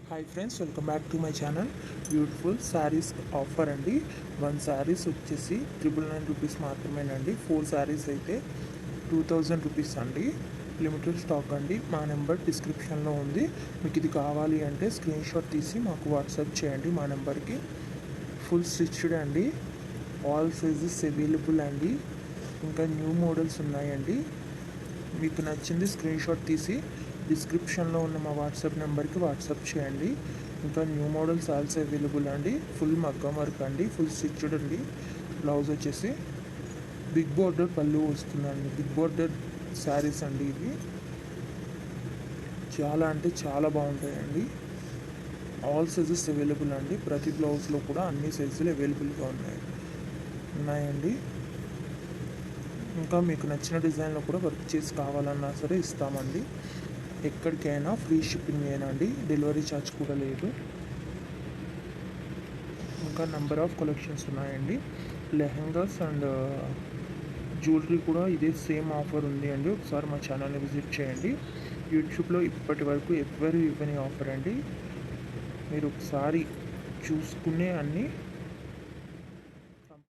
Hi friends, welcome back to my channel. Beautiful saris offer అండి. 1 శారీస్ వచ్చేసి 999 rupees మాత్రమేనండి. 4 శారీస్ అయితే 2000 రూపీస్ అండి. లిమిటెడ్ స్టాక్ అండి. మా నెంబర్ డిస్క్రిప్షన్లో ఉంది. మీకు ఇది కావాలి అంటే స్క్రీన్ షాట్ తీసి మాకు వాట్సాప్ చేయండి మా నెంబర్కి. ఫుల్ స్టిచ్డ్ అండి. ఆల్ సైజెస్ అవైలబుల్ అండి. ఇంకా న్యూ మోడల్స్ ఉన్నాయండి. మీకు నచ్చింది స్క్రీన్ షాట్ తీసి డిస్క్రిప్షన్లో ఉన్న మా వాట్సాప్ నెంబర్కి వాట్సాప్ చేయండి. ఇంకా న్యూ మోడల్స్ ఆల్సో అవైలబుల్ అండి. ఫుల్ మగ్గం వర్క్ అండి, ఫుల్ స్టిచ్డ్ అండి. బ్లౌజ్ వచ్చేసి బిగ్ బోర్డర్ పళ్ళు వస్తుందండి. బిగ్ బోర్డర్ శారీస్ అండి ఇవి. చాలా అంటే చాలా బాగుంటాయండి. ఆల్ సైజెస్ అవైలబుల్ అండి. ప్రతి బ్లౌజ్లో కూడా అన్ని సైజులు అవైలబుల్గా ఉన్నాయండి. ఇంకా మీకు నచ్చిన డిజైన్లో కూడా వర్క్ చేసి కావాలన్నా సరే ఇస్తామండి. ఎక్కడికైనా ఫ్రీ షిప్పింగ్ ఏనండి. డెలివరీ ఛార్జ్ కూడా లేదు. ఇంకా నెంబర్ ఆఫ్ కలెక్షన్స్ ఉన్నాయండి. లెహెంగాస్ అండ్ జ్యువెలరీ కూడా ఇదే సేమ్ ఆఫర్ ఉంది అండి. ఒకసారి మా ఛానల్ని విజిట్ చేయండి. యూట్యూబ్లో ఇప్పటి వరకు ఎవ్వరు ఇవ్వని ఆఫర్ అండి. మీరు ఒకసారి చూసుకునే అన్నీ